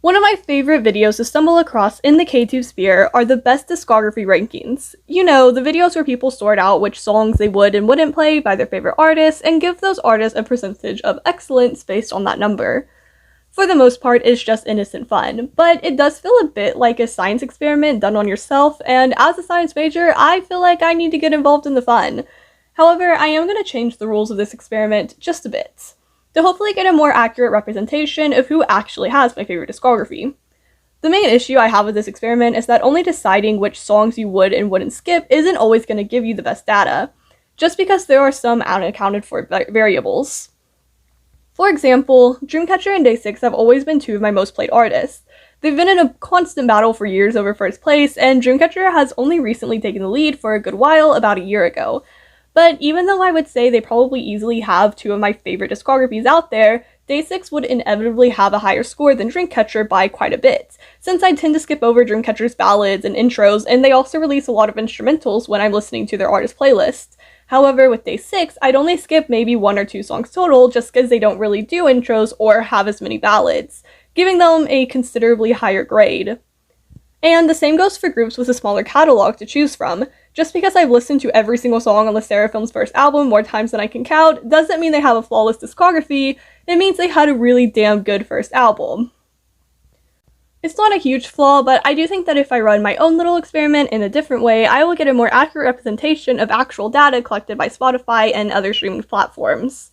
One of my favorite videos to stumble across in the K-tube sphere are the best discography rankings. You know, the videos where people sort out which songs they would and wouldn't play by their favorite artists and give those artists a percentage of excellence based on that number. For the most part, it's just innocent fun, but it does feel a bit like a science experiment done on yourself, and as a science major, I feel like I need to get involved in the fun. However, I am going to change the rules of this experiment just a bit, to hopefully get a more accurate representation of who actually has my favorite discography. The main issue I have with this experiment is that only deciding which songs you would and wouldn't skip isn't always going to give you the best data, just because there are some unaccounted for variables. For example, Dreamcatcher and DaySix have always been two of my most played artists. They've been in a constant battle for years over first place, and Dreamcatcher has only recently taken the lead for a good while, about a year ago. But even though I would say they probably easily have two of my favorite discographies out there, DaySix would inevitably have a higher score than Dreamcatcher by quite a bit, since I tend to skip over Dreamcatcher's ballads and intros, and they also release a lot of instrumentals when I'm listening to their artist playlist. However, with DaySix, I'd only skip maybe 1 or 2 songs total just because they don't really do intros or have as many ballads, giving them a considerably higher grade. And the same goes for groups with a smaller catalog to choose from. Just because I've listened to every single song on Lesserafim's first album more times than I can count doesn't mean they have a flawless discography, it means they had a really damn good first album. It's not a huge flaw, but I do think that if I run my own little experiment in a different way, I will get a more accurate representation of actual data collected by Spotify and other streaming platforms.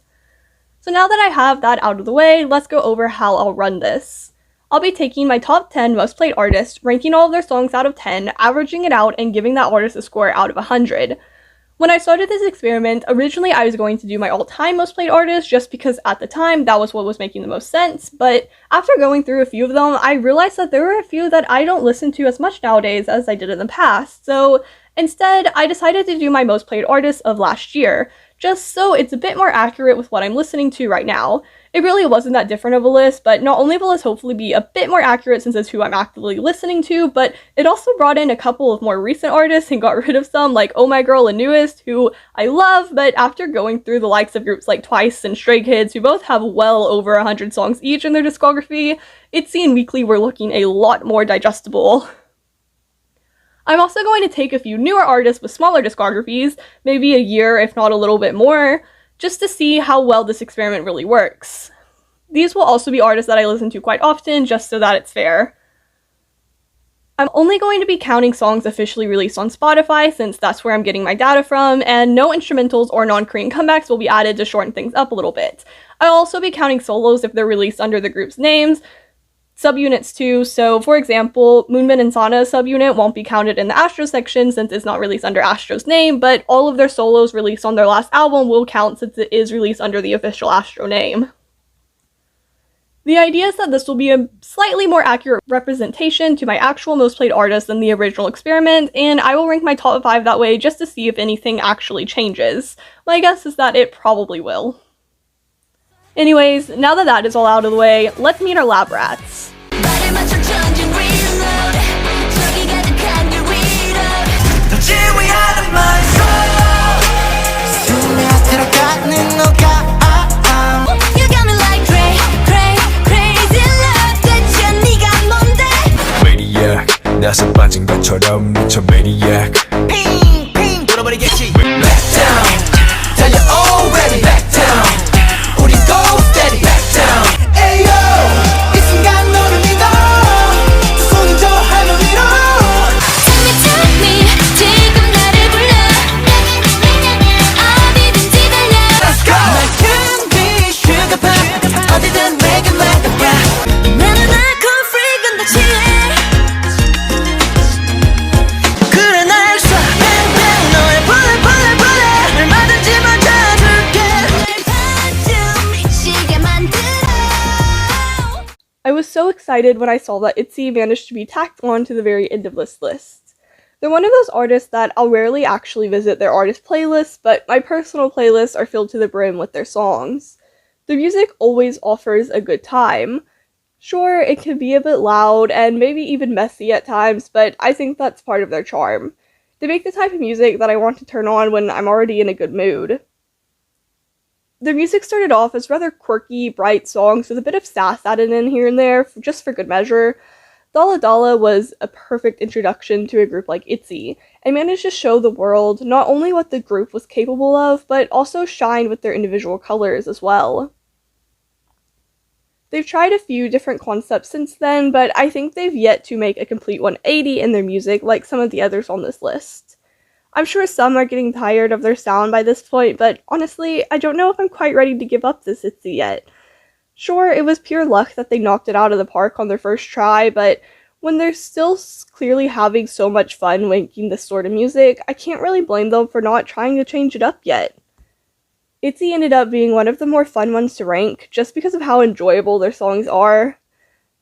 So now that I have that out of the way, let's go over how I'll run this. I'll be taking my top 10 most played artists, ranking all of their songs out of 10, averaging it out, and giving that artist a score out of 100. When I started this experiment, originally I was going to do my all-time most played artists just because at the time that was what was making the most sense, but after going through a few of them, I realized that there were a few that I don't listen to as much nowadays as I did in the past, so instead I decided to do my most played artists of last year, just so it's a bit more accurate with what I'm listening to right now. It really wasn't that different of a list, but not only will this hopefully be a bit more accurate since it's who I'm actively listening to, but it also brought in a couple of more recent artists and got rid of some like Oh My Girl and Newest, who I love, but after going through the likes of groups like Twice and Stray Kids, who both have well over 100 songs each in their discography, Itsy and Weeekly were looking a lot more digestible. I'm also going to take a few newer artists with smaller discographies, maybe a year if not a little bit more, just to see how well this experiment really works. These will also be artists that I listen to quite often, just so that it's fair. I'm only going to be counting songs officially released on Spotify, since that's where I'm getting my data from, and no instrumentals or non-Korean comebacks will be added to shorten things up a little bit. I'll also be counting solos if they're released under the group's names, subunits too, so for example, Moonbin and Sana's subunit won't be counted in the Astro section since it's not released under Astro's name, but all of their solos released on their last album will count since it is released under the official Astro name. The idea is that this will be a slightly more accurate representation to my actual most played artists than the original experiment, and I will rank my top 5 that way just to see if anything actually changes. My guess is that it probably will. Anyways, now that that is all out of the way, let's meet our lab rats. 나서 빠진 것처럼 미쳐 maniac. Ping ping 돌아버리겠지. Back down, 달려 already. Back down, 우리 go steady. Back down, ayo. 이 순간 너를 믿어. 두 손을 저 하늘 위로. Tell me, 지금 나를 불러. 어디든지 달려. Let's go. 날 준비 sugar pop. 어디든 make it like a rap. 나는 alcohol free 근데 취해. I was so excited when I saw that Itsy managed to be tacked on to the very end of this list. They're one of those artists that I'll rarely actually visit their artist playlists, but my personal playlists are filled to the brim with their songs. Their music always offers a good time. Sure, it can be a bit loud and maybe even messy at times, but I think that's part of their charm. They make the type of music that I want to turn on when I'm already in a good mood. Their music started off as rather quirky, bright songs with a bit of sass added in here and there, just for good measure. Dalla Dalla was a perfect introduction to a group like Itsy, and managed to show the world not only what the group was capable of, but also shine with their individual colors as well. They've tried a few different concepts since then, but I think they've yet to make a complete 180 in their music like some of the others on this list. I'm sure some are getting tired of their sound by this point, but honestly, I don't know if I'm quite ready to give up this Itsy yet. Sure, it was pure luck that they knocked it out of the park on their first try, but when they're still clearly having so much fun making this sort of music, I can't really blame them for not trying to change it up yet. Itsy ended up being one of the more fun ones to rank, just because of how enjoyable their songs are.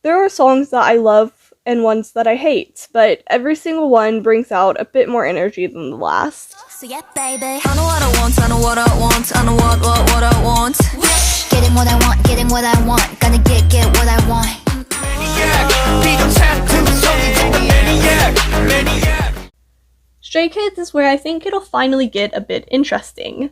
There are songs that I love and ones that I hate, but every single one brings out a bit more energy than the last. So yeah, baby, I know what I want, I know what I want, I know what I want. Getting what I want, getting what I want, gonna get what I want. Stray Kids is where I think it'll finally get a bit interesting.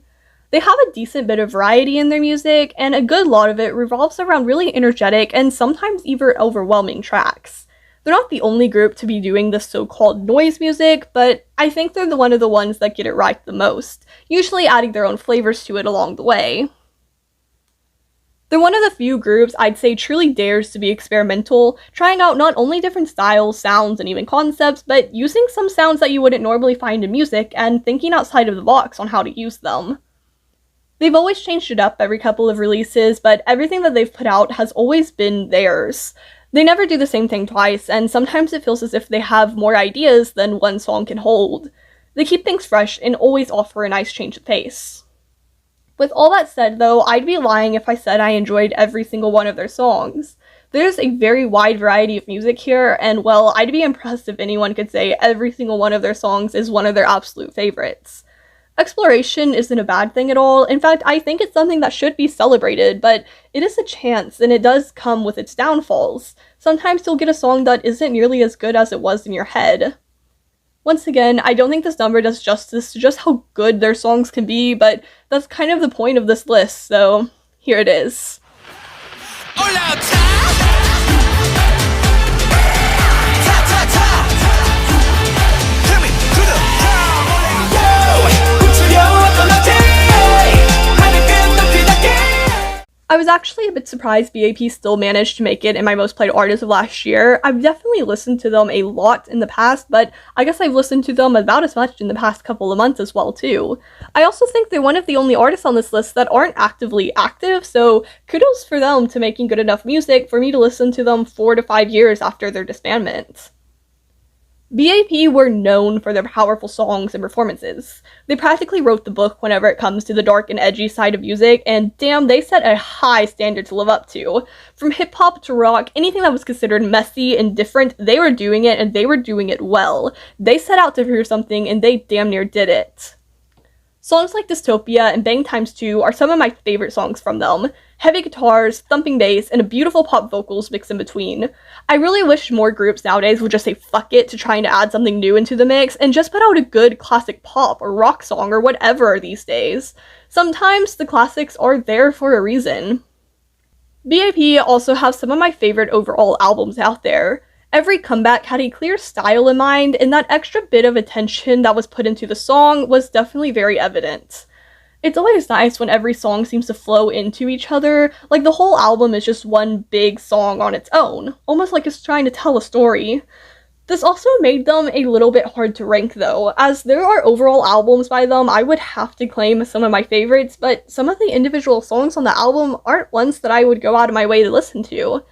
They have a decent bit of variety in their music, and a good lot of it revolves around really energetic and sometimes even overwhelming tracks. They're not the only group to be doing this so-called noise music, but I think they're one of the ones that get it right the most, usually adding their own flavors to it along the way. They're one of the few groups I'd say truly dares to be experimental, trying out not only different styles, sounds, and even concepts, but using some sounds that you wouldn't normally find in music and thinking outside of the box on how to use them. They've always changed it up every couple of releases, but everything that they've put out has always been theirs. They never do the same thing twice, and sometimes it feels as if they have more ideas than one song can hold. They keep things fresh and always offer a nice change of pace. With all that said though, I'd be lying if I said I enjoyed every single one of their songs. There's a very wide variety of music here, and well, I'd be impressed if anyone could say every single one of their songs is one of their absolute favorites. Exploration isn't a bad thing at all. In fact, I think it's something that should be celebrated, but it is a chance, and it does come with its downfalls. Sometimes you'll get a song that isn't nearly as good as it was in your head. Once again, I don't think this number does justice to just how good their songs can be, but that's kind of the point of this list, so here it is. I was actually a bit surprised B.a.p still managed to make it in my most played artists of last year. I've definitely listened to them a lot in the past, but I guess I've listened to them about as much in the past couple of months as well too. I also think they're one of the only artists on this list that aren't actively active, so kudos for them to making good enough music for me to listen to them 4 to 5 years after their disbandment. B.a.p were known for their powerful songs and performances. They practically wrote the book whenever it comes to the dark and edgy side of music, and damn, they set a high standard to live up to. From hip-hop to rock, anything that was considered messy and different, they were doing it, and they were doing it well. They set out to prove something, and they damn near did it. Songs like Dystopia and Bang Times 2 are some of my favorite songs from them. Heavy guitars, thumping bass, and a beautiful pop vocals mixed in between. I really wish more groups nowadays would just say fuck it to trying to add something new into the mix and just put out a good classic pop or rock song or whatever these days. Sometimes the classics are there for a reason. B.a.p also have some of my favorite overall albums out there. Every comeback had a clear style in mind, and that extra bit of attention that was put into the song was definitely very evident. It's always nice when every song seems to flow into each other, like the whole album is just one big song on its own, almost like it's trying to tell a story. This also made them a little bit hard to rank though, as there are overall albums by them I would have to claim as some of my favorites, but some of the individual songs on the album aren't ones that I would go out of my way to listen to.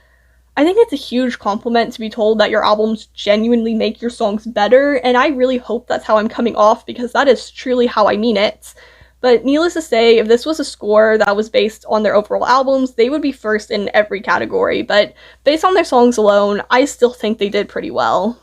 I think it's a huge compliment to be told that your albums genuinely make your songs better, and I really hope that's how I'm coming off because that is truly how I mean it. But needless to say, if this was a score that was based on their overall albums, they would be first in every category, but based on their songs alone, I still think they did pretty well.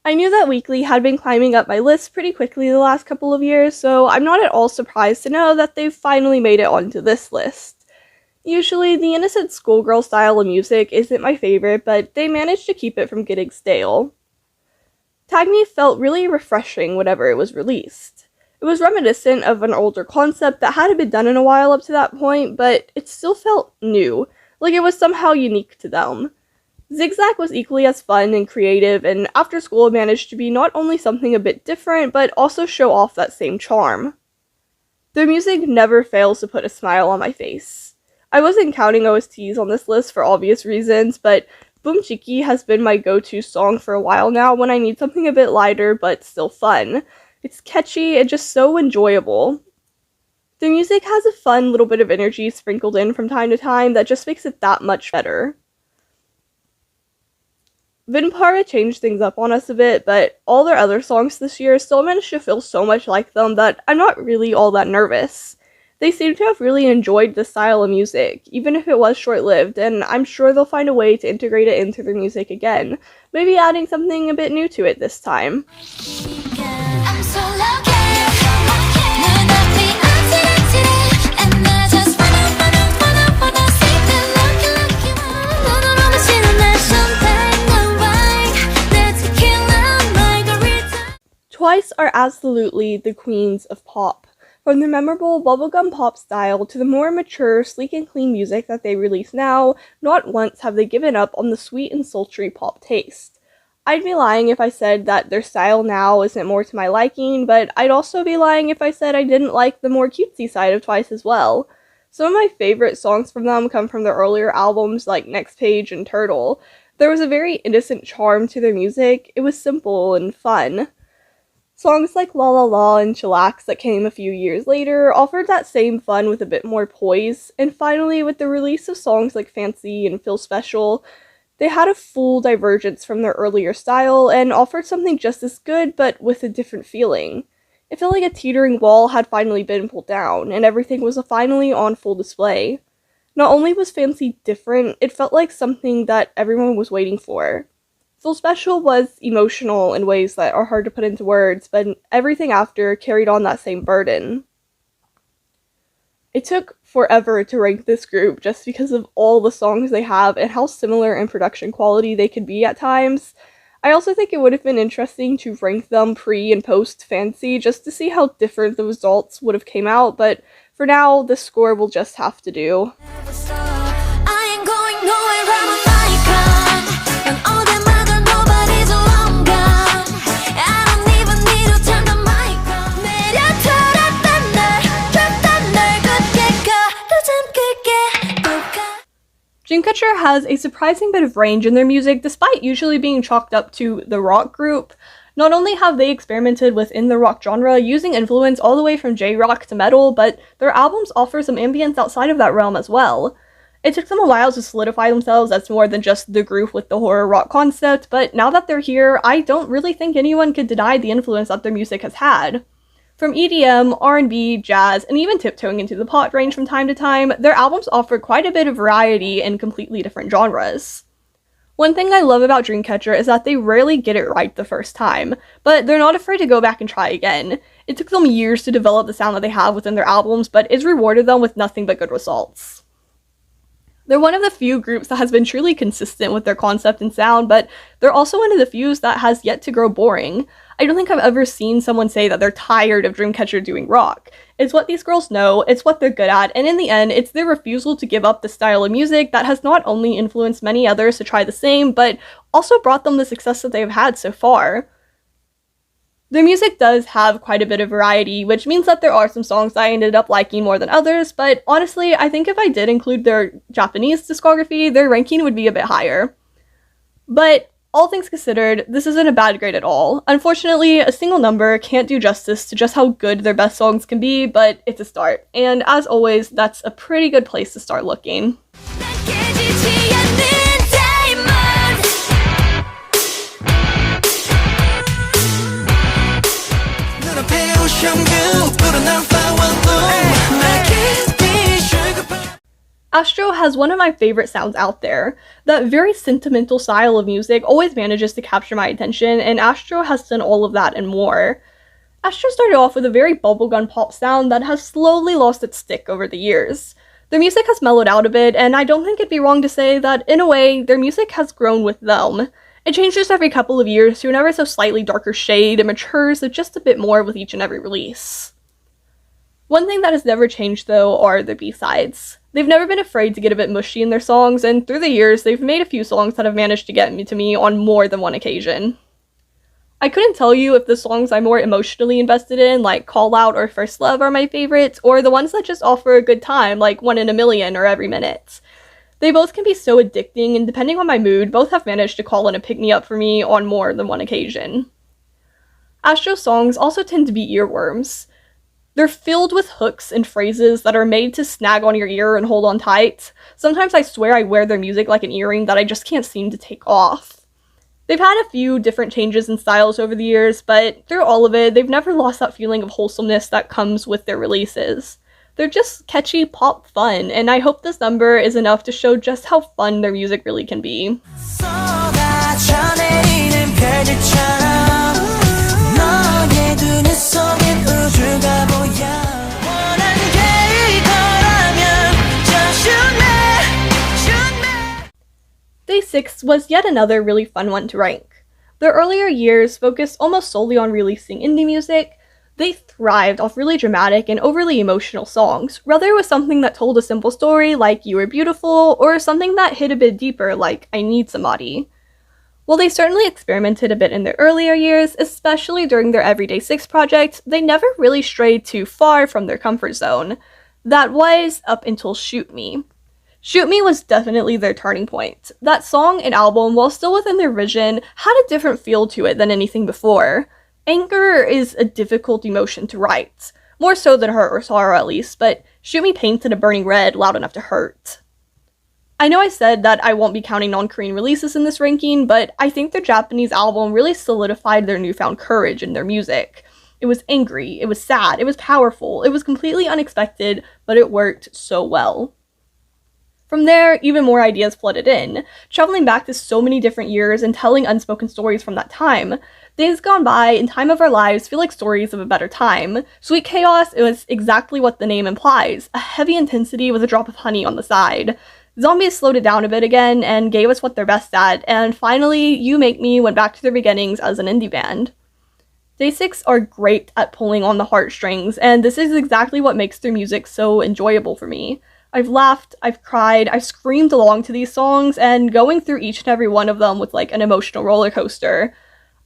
I knew that Weeekly had been climbing up my list pretty quickly the last couple of years, so I'm not at all surprised to know that they've finally made it onto this list. Usually, the innocent schoolgirl style of music isn't my favorite, but they managed to keep it from getting stale. Tag Me felt really refreshing whenever it was released. It was reminiscent of an older concept that hadn't been done in a while up to that point, but it still felt new, like it was somehow unique to them. Zigzag was equally as fun and creative, and After School managed to be not only something a bit different, but also show off that same charm. Their music never fails to put a smile on my face. I wasn't counting OSTs on this list for obvious reasons, but Boom Chiki has been my go-to song for a while now when I need something a bit lighter but still fun. It's catchy and just so enjoyable. The music has a fun little bit of energy sprinkled in from time to time that just makes it that much better. Vinpara changed things up on us a bit, but all their other songs this year still managed to feel so much like them that I'm not really all that nervous. They seem to have really enjoyed this style of music, even if it was short-lived, and I'm sure they'll find a way to integrate it into their music again, maybe adding something a bit new to it this time. Twice are absolutely the queens of pop. From the memorable bubblegum pop style to the more mature, sleek and clean music that they release now, not once have they given up on the sweet and sultry pop taste. I'd be lying if I said that their style now isn't more to my liking, but I'd also be lying if I said I didn't like the more cutesy side of Twice as well. Some of my favorite songs from them come from their earlier albums like Next Page and Turtle. There was a very innocent charm to their music. It was simple and fun. Songs like La La La and Chillax that came a few years later offered that same fun with a bit more poise, and finally with the release of songs like Fancy and Feel Special, they had a full divergence from their earlier style and offered something just as good but with a different feeling. It felt like a teetering wall had finally been pulled down, and everything was finally on full display. Not only was Fancy different, it felt like something that everyone was waiting for. Feel Special was emotional in ways that are hard to put into words, but everything after carried on that same burden. It took forever to rank this group just because of all the songs they have and how similar in production quality they could be at times. I also think it would have been interesting to rank them pre and post Fancy just to see how different the results would have came out, but for now, this score will just have to do. Dreamcatcher has a surprising bit of range in their music despite usually being chalked up to the rock group. Not only have they experimented within the rock genre, using influence all the way from J-rock to metal, but their albums offer some ambience outside of that realm as well. It took them a while to solidify themselves as more than just the group with the horror rock concept, but now that they're here, I don't really think anyone could deny the influence that their music has had. From EDM, R&B, jazz, and even tiptoeing into the pop range from time to time, their albums offer quite a bit of variety in completely different genres. One thing I love about Dreamcatcher is that they rarely get it right the first time, but they're not afraid to go back and try again. It took them years to develop the sound that they have within their albums, but it's rewarded them with nothing but good results. They're one of the few groups that has been truly consistent with their concept and sound, but they're also one of the few that has yet to grow boring. I don't think I've ever seen someone say that they're tired of Dreamcatcher doing rock. It's what these girls know, it's what they're good at, and in the end, it's their refusal to give up the style of music that has not only influenced many others to try the same, but also brought them the success that they've had so far. Their music does have quite a bit of variety, which means that there are some songs that I ended up liking more than others, but honestly, I think if I did include their Japanese discography, their ranking would be a bit higher. But all things considered, this isn't a bad grade at all. Unfortunately, a single number can't do justice to just how good their best songs can be, but it's a start. And as always, that's a pretty good place to start looking. Astro has one of my favorite sounds out there. That very sentimental style of music always manages to capture my attention, and Astro has done all of that and more. Astro started off with a very bubblegum pop sound that has slowly lost its stick over the years. Their music has mellowed out a bit, and I don't think it'd be wrong to say that, in a way, their music has grown with them. It changes every couple of years to an ever so slightly darker shade and matures just a bit more with each and every release. One thing that has never changed, though, are their B-sides. They've never been afraid to get a bit mushy in their songs, and through the years, they've made a few songs that have managed to get to me on more than one occasion. I couldn't tell you if the songs I'm more emotionally invested in, like Call Out or First Love, are my favorites, or the ones that just offer a good time, like One in a Million or Every Minute. They both can be so addicting, and depending on my mood, both have managed to call in a pick-me-up for me on more than one occasion. Astro's songs also tend to be earworms. They're filled with hooks and phrases that are made to snag on your ear and hold on tight. Sometimes I swear I wear their music like an earring that I just can't seem to take off. They've had a few different changes in styles over the years, but through all of it, they've never lost that feeling of wholesomeness that comes with their releases. They're just catchy pop fun, and I hope this number is enough to show just how fun their music really can be. DaySix was yet another really fun one to rank. Their earlier years focused almost solely on releasing indie music. They thrived off really dramatic and overly emotional songs, whether it was something that told a simple story like You Were Beautiful, or something that hit a bit deeper like I Need Somebody. While they certainly experimented a bit in their earlier years, especially during their Everyday 6 project, they never really strayed too far from their comfort zone. That was up until Shoot Me. Shoot Me was definitely their turning point. That song and album, while still within their vision, had a different feel to it than anything before. Anger is a difficult emotion to write, more so than hurt or sorrow at least, but Shoot Me painted a burning red loud enough to hurt. I know I said that I won't be counting non-Korean releases in this ranking, but I think their Japanese album really solidified their newfound courage in their music. It was angry, it was sad, it was powerful, it was completely unexpected, but it worked so well. From there, even more ideas flooded in, traveling back to so many different years and telling unspoken stories from that time. Days Gone By and Time of Our Lives feel like stories of a better time. Sweet Chaos is exactly what the name implies, a heavy intensity with a drop of honey on the side. Zombies slowed it down a bit again and gave us what they're best at, and finally, You Make Me went back to their beginnings as an indie band. DaySix are great at pulling on the heartstrings, and this is exactly what makes their music so enjoyable for me. I've laughed, I've cried, I've screamed along to these songs, and going through each and every one of them was like an emotional roller coaster.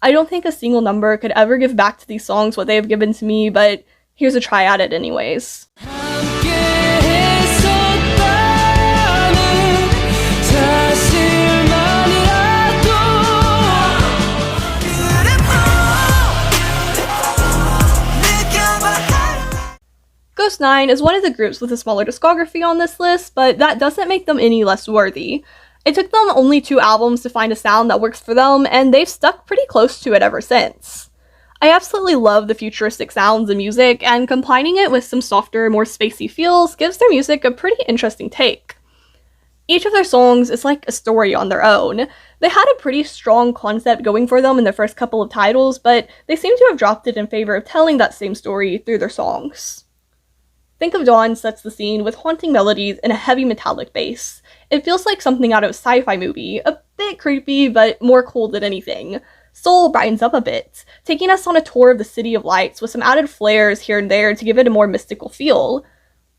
I don't think a single number could ever give back to these songs what they have given to me, but here's a try at it anyways. Ghost 9 is one of the groups with a smaller discography on this list, but that doesn't make them any less worthy. It took them only 2 albums to find a sound that works for them, and they've stuck pretty close to it ever since. I absolutely love the futuristic sounds and music, and combining it with some softer, more spacey feels gives their music a pretty interesting take. Each of their songs is like a story on their own. They had a pretty strong concept going for them in their first couple of titles, but they seem to have dropped it in favor of telling that same story through their songs. Think of Dawn sets the scene with haunting melodies and a heavy metallic bass. It feels like something out of a sci-fi movie, a bit creepy but more cool than anything. Soul brightens up a bit, taking us on a tour of the City of Lights with some added flares here and there to give it a more mystical feel.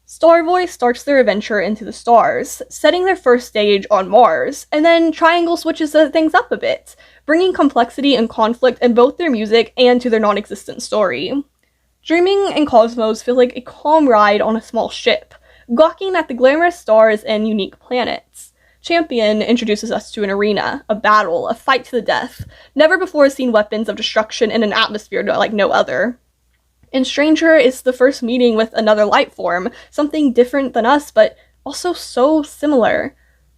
Star Voice starts their adventure into the stars, setting their first stage on Mars, and then Triangle switches things up a bit, bringing complexity and conflict in both their music and to their non-existent story. Dreaming and Cosmos feel like a calm ride on a small ship, gawking at the glamorous stars and unique planets. Champion introduces us to an arena, a battle, a fight to the death, never before seen weapons of destruction in an atmosphere like no other. And Stranger is the first meeting with another life form, something different than us, but also so similar.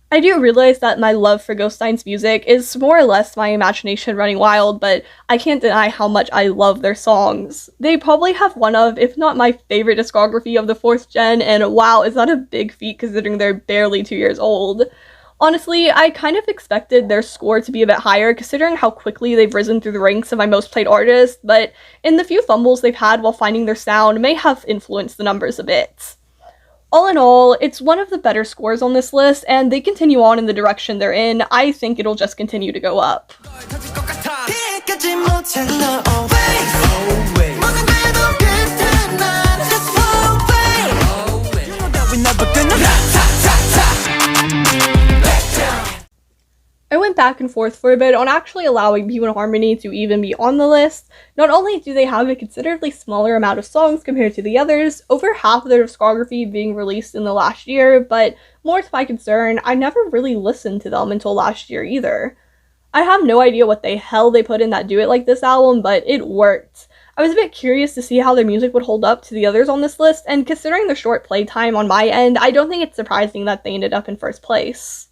I do realize that my love for Ghost 9's music is more or less my imagination running wild, but I can't deny how much I love their songs. They probably have one of, if not my favorite discography of the 4th gen, and wow, is that a big feat considering they're barely 2 years old. Honestly, I kind of expected their score to be a bit higher considering how quickly they've risen through the ranks of my most played artists, but in the few fumbles they've had while finding their sound may have influenced the numbers a bit. All in all, it's one of the better scores on this list, and they continue on in the direction they're in. I think it'll just continue to go up. I went back and forth for a bit on actually allowing P1 Harmony to even be on the list. Not only do they have a considerably smaller amount of songs compared to the others, over half of their discography being released in the last year, but more to my concern, I never really listened to them until last year either. I have no idea what the hell they put in that Do It Like This album, but it worked. I was a bit curious to see how their music would hold up to the others on this list, and considering the short playtime on my end, I don't think it's surprising that they ended up in first place.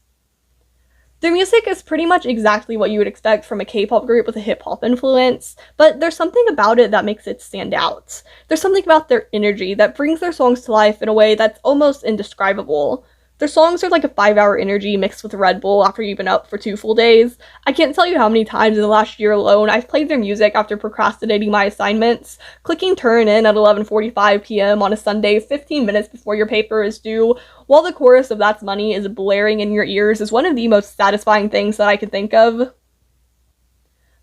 Their music is pretty much exactly what you would expect from a K-pop group with a hip-hop influence, but there's something about it that makes it stand out. There's something about their energy that brings their songs to life in a way that's almost indescribable. Their songs are like a 5-hour energy mixed with Red Bull after you've been up for 2 full days. I can't tell you how many times in the last year alone I've played their music after procrastinating my assignments, clicking turn in at 11:45 p.m. on a Sunday 15 minutes before your paper is due, while the chorus of That's Money is blaring in your ears is one of the most satisfying things that I could think of.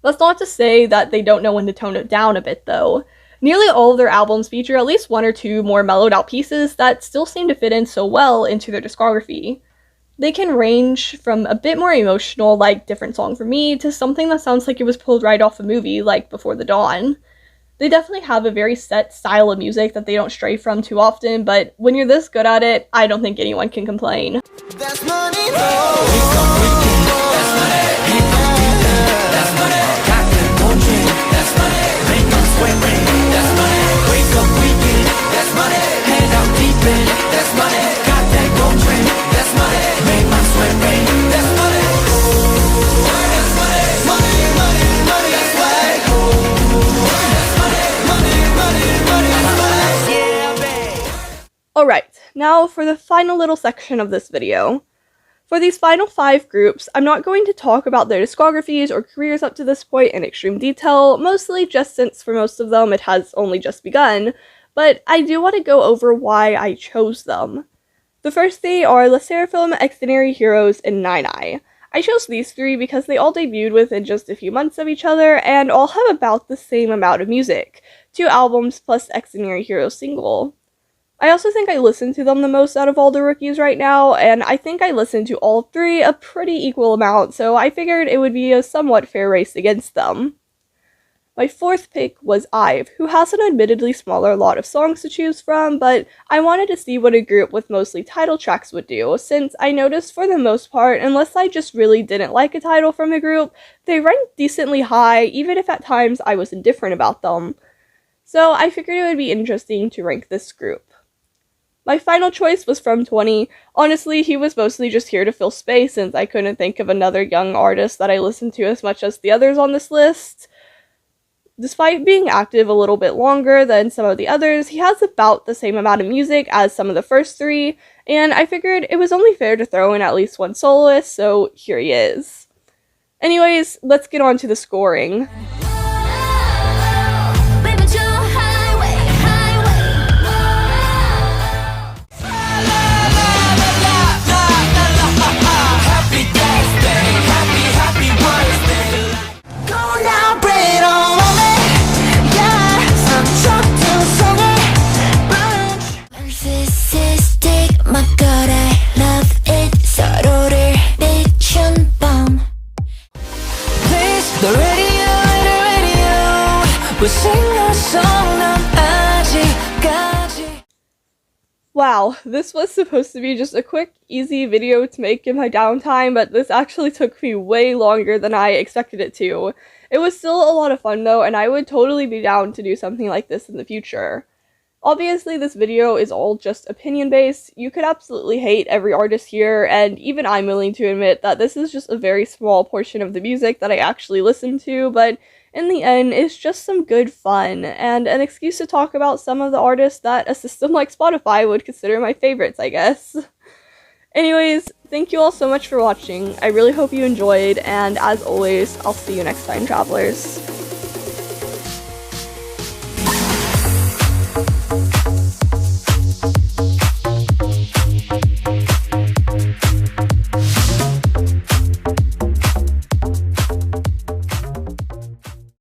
That's not to say that they don't know when to tone it down a bit though. Nearly all of their albums feature at least 1 or 2 more mellowed out pieces that still seem to fit in so well into their discography. They can range from a bit more emotional, like Different Song for Me, to something that sounds like it was pulled right off a movie, like Before the Dawn. They definitely have a very set style of music that they don't stray from too often, but when you're this good at it, I don't think anyone can complain. That's money, no. Alright, now for the final little section of this video. For these final 5 groups, I'm not going to talk about their discographies or careers up to this point in extreme detail, mostly just since for most of them it has only just begun, but I do want to go over why I chose them. The first 3 are Lesserafim, Xdinary, Heroes, and Nine.i. I chose these 3 because they all debuted within just a few months of each other and all have about the same amount of music, 2 albums plus Xdinary Heroes single. I also think I listen to them the most out of all the rookies right now, and I think I listen to all 3 a pretty equal amount, so I figured it would be a somewhat fair race against them. My 4th pick was IVE, who has an admittedly smaller lot of songs to choose from, but I wanted to see what a group with mostly title tracks would do, since I noticed for the most part, unless I just really didn't like a title from a group, they ranked decently high, even if at times I was indifferent about them. So I figured it would be interesting to rank this group. My final choice was from 20. Honestly, he was mostly just here to fill space since I couldn't think of another young artist that I listened to as much as the others on this list. Despite being active a little bit longer than some of the others, he has about the same amount of music as some of the first 3, and I figured it was only fair to throw in at least one soloist, so here he is. Anyways, let's get on to the scoring. Wow, this was supposed to be just a quick, easy video to make in my downtime, but this actually took me way longer than I expected it to. It was still a lot of fun though, and I would totally be down to do something like this in the future. Obviously, this video is all just opinion-based. You could absolutely hate every artist here, and even I'm willing to admit that this is just a very small portion of the music that I actually listen to, but in the end, it's just some good fun, and an excuse to talk about some of the artists that a system like Spotify would consider my favorites, I guess. Anyways, thank you all so much for watching. I really hope you enjoyed, and as always, I'll see you next time, travelers.